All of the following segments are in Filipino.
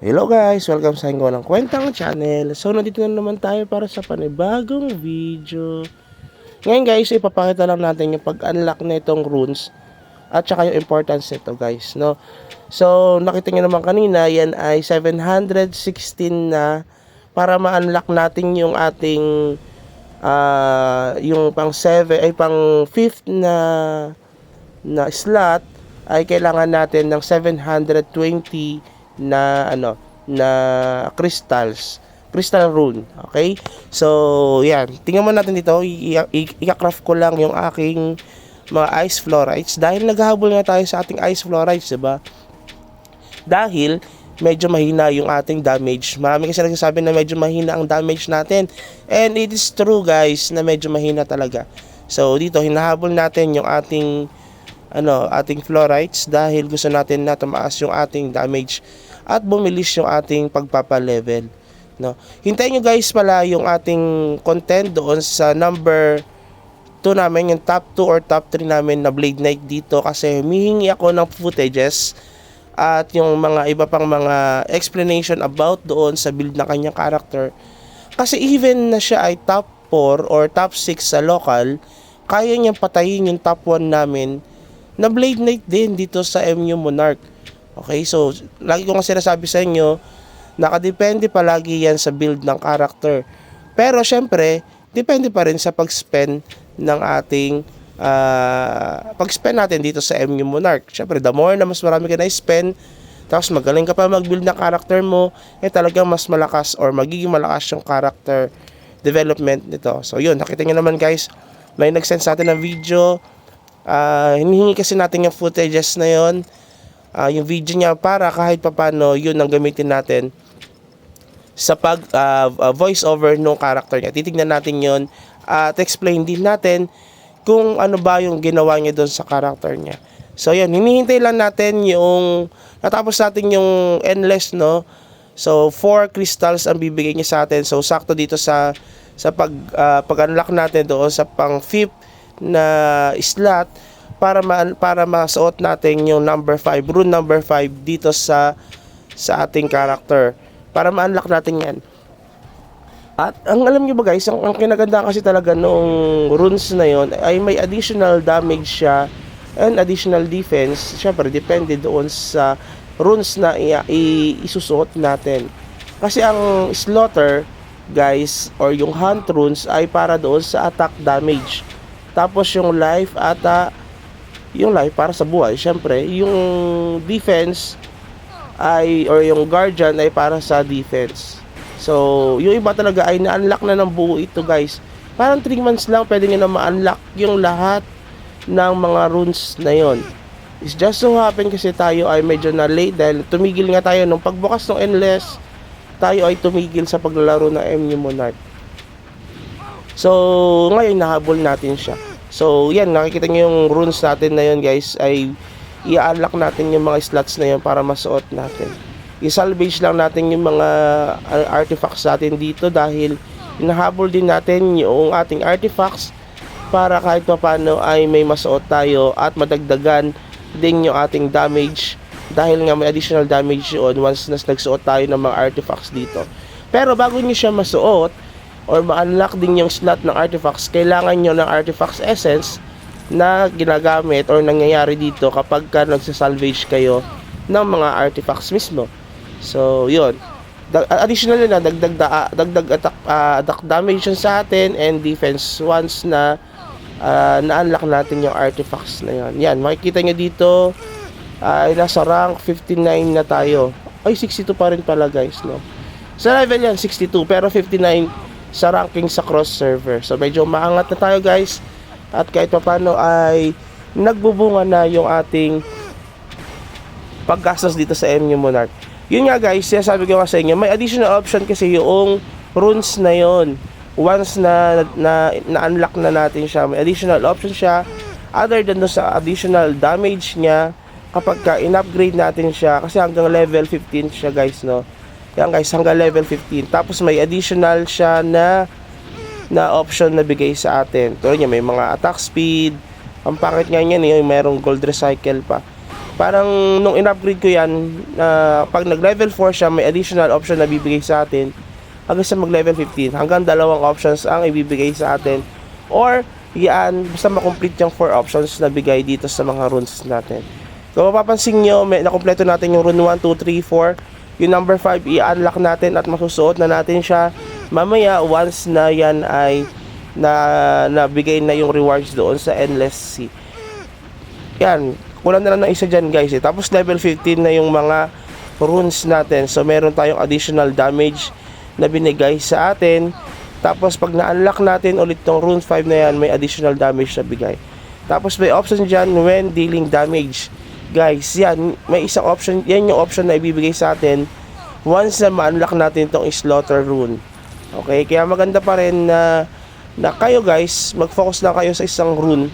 Hello guys! Welcome sa Hingo ng Kwentang Channel. So, nandito na naman tayo para sa panibagong video. Ngayon guys, ipapakita lang natin yung pag-unlock na itong runes at saka yung importance nito guys, no? So, nakita nyo naman kanina, yan ay 716 na para ma-unlock natin yung ating yung pang 7 ay pang 5th na slot ay kailangan natin ng 720 na crystal rune. Okay, so yan, tingnan mo natin dito. I-craft ko lang yung aking mga ice florites dahil naghahabol nga tayo sa ating ice florites, diba? Dahil medyo mahina yung ating damage. Marami kasi nagsasabi na medyo mahina ang damage natin, and it is true guys na medyo mahina talaga. So dito hinahabol natin yung ating florites dahil gusto natin na tumaas yung ating damage at bumilis yung ating pagpapa-level, no? Hintayin nyo guys pala yung ating content doon sa number 2 namin, yung top 2 or top 3 namin na Blade Knight dito, kasi humihingi ako ng footages at yung mga iba pang mga explanation about doon sa build ng kanyang character. Kasi even na siya ay top 4 or top 6 sa local, kaya niyang patayin yung top 1 namin na Blade Knight din dito sa MU Monarch. Okay, so lagi ko nga sinasabi sa inyo, nakadepende palagi yan sa build ng character. Pero syempre, depende pa rin sa pag-spend ng ating pag-spend natin dito sa MU Monarch. Syempre, the more na mas marami ka na-spend, tapos magaling ka pa mag-build ng character mo, talagang mas malakas or magiging malakas yung character development nito. So yun, nakita nyo naman guys, may nag-send sa atin ng video. Hinihingi kasi natin yung footages na yon, yung video niya, para kahit papano yun ang gamitin natin sa pag voice over ng character niya. Titignan natin yun at explain din natin kung ano ba yung ginawa niya doon sa character niya. So yun, hinihintay lang natin yung natapos natin yung endless, no? So 4 crystals ang bibigay niya sa atin. So sakto dito sa pag-unlock natin doon sa pang 5th na slot para masuot natin yung number 5, rune number 5 dito sa ating character, para ma-unlock natin yan. At ang alam nyo ba guys, ang kinaganda kasi talaga nung runes na yon ay may additional damage siya and additional defense. Syempre depende doon sa runes na isusuot natin, kasi ang slaughter guys or yung hunt runes ay para doon sa attack damage. Tapos yung life yung life para sa buhay. Syempre, yung defense or yung guardian ay para sa defense. So, yung iba talaga ay na-unlock na ng buo ito guys. Parang 3 months lang pwede nyo na ma-unlock yung lahat ng mga runes na yon. It's just so happen kasi tayo ay medyo na late dahil tumigil nga tayo nung pagbukas ng endless. Tayo ay tumigil sa paglalaro ng MU Monarch. So, ngayon nahabol natin siya. So, yan, nakikita nyo yung runes natin na yun guys, ay i-unlock natin yung mga slots na yun para masuot natin. I-salvage lang natin yung mga artifacts natin dito dahil hinahabol din natin yung ating artifacts para kahit pa paano ay may masuot tayo at madagdagan din yung ating damage, dahil nga may additional damage yun once nagsuot tayo ng mga artifacts dito. Pero bago nyo siya masuot or ma-unlock din yung slot ng artifacts, kailangan nyo ng artifacts essence na ginagamit or nangyayari dito kapag ka nagsasalvage kayo ng mga artifacts mismo. So yun, additional na dagdag attack damage sa atin and defense once na na-unlock natin yung artifacts na yun. Yan, makikita nyo dito ay nasa rank 59 na tayo. Ay, 62 pa rin pala guys, no? Sa level yan 62 pero 59 sa ranking sa cross server. So medyo maangat na tayo guys, at kahit pa paano ay nagbubunga na yung ating paggastos dito sa MU Monarch. Yun nga guys, sabi ko nga sa inyo, may additional option kasi yung runes na yon. Once na unlock na natin siya, may additional option siya other than sa additional damage niya kapag ka in-upgrade natin siya, kasi hanggang level 15 siya guys, no? Yan guys, hanggang level 15. Tapos may additional siya na option na bigay sa atin. Tulad niya, may mga attack speed. Ang pangit nga niyan, yung mayroong gold recycle pa. Parang nung in-upgrade ko yan, pag nag-level 4 siya, may additional option na bibigay sa atin hanggang sa mag-level 15. Hanggang dalawang options ang ibibigay sa atin. Or, yan, basta makomplete yung 4 options na bigay dito sa mga runes natin. Kung mapapansin nyo, nakompleto natin yung rune 1, 2, 3, 4. Yung number 5, i-unlock natin at masusuot na natin siya. Mamaya, once na yan ay nabigay na yung rewards doon sa Endless Sea. Yan, kulang na lang ng isa dyan guys. Tapos level 15 na yung mga runes natin. So meron tayong additional damage na binigay sa atin. Tapos pag na-unlock natin ulit tong rune 5 na yan, may additional damage na bigay. Tapos may option dyan when dealing damage. Guys, yan, may isang option, yan yung option na ibibigay sa atin once na ma-unlock natin tong slaughter rune. Okay, kaya maganda pa rin na kayo guys, mag-focus lang kayo sa isang rune.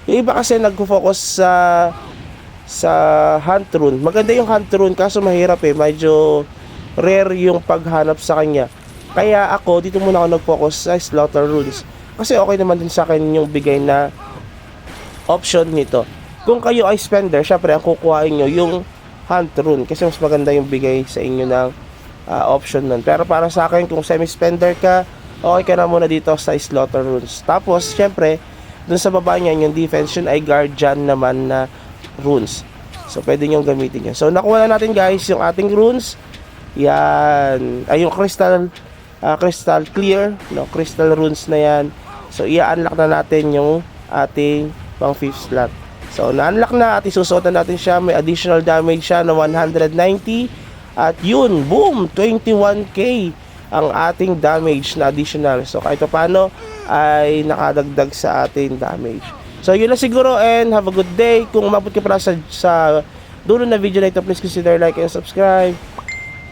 Yung iba kasi nag-focus sa hunt rune. Maganda yung hunt rune kaso mahirap medyo rare yung paghanap sa kanya. Kaya ako, dito muna ako nag-focus sa slaughter runes. Kasi okay naman din sa akin yung bigay na option nito. Kung kayo ay spender, syempre ang kukuhain nyo yung hunt rune. Kasi mas maganda yung bigay sa inyo ng option nun. Pero para sa akin, kung semi-spender ka, okay ka na muna dito sa slaughter runes. Tapos, syempre, dun sa baba niyan, yung defense yun ay guardian naman na runes. So, pwede nyo gamitin yun. So, nakuha na natin guys yung ating runes. Yan. Ay, yung crystal clear. No? Crystal runes na yan. So, i-unlock na natin yung ating pang 5th slot. So, na-unlock na at isusuot na natin siya. May additional damage siya na 190. At yun, boom! 21k ang ating damage na additional. So, kahit paano ay nakadagdag sa ating damage. So, yun lang siguro and have a good day. Kung umabot ka pala sa dulo na video na ito, please consider like and subscribe.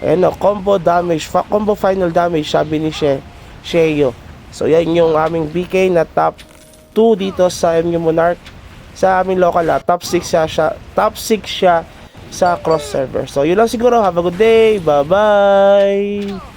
Ayan o, combo damage, combo final damage, sabi ni Sheyo. So, yan yung aming BK na top 2 dito sa MU Monarch. Sa aming local top 6 siya sa cross server. So, yun lang siguro. Have a good day. Bye-bye!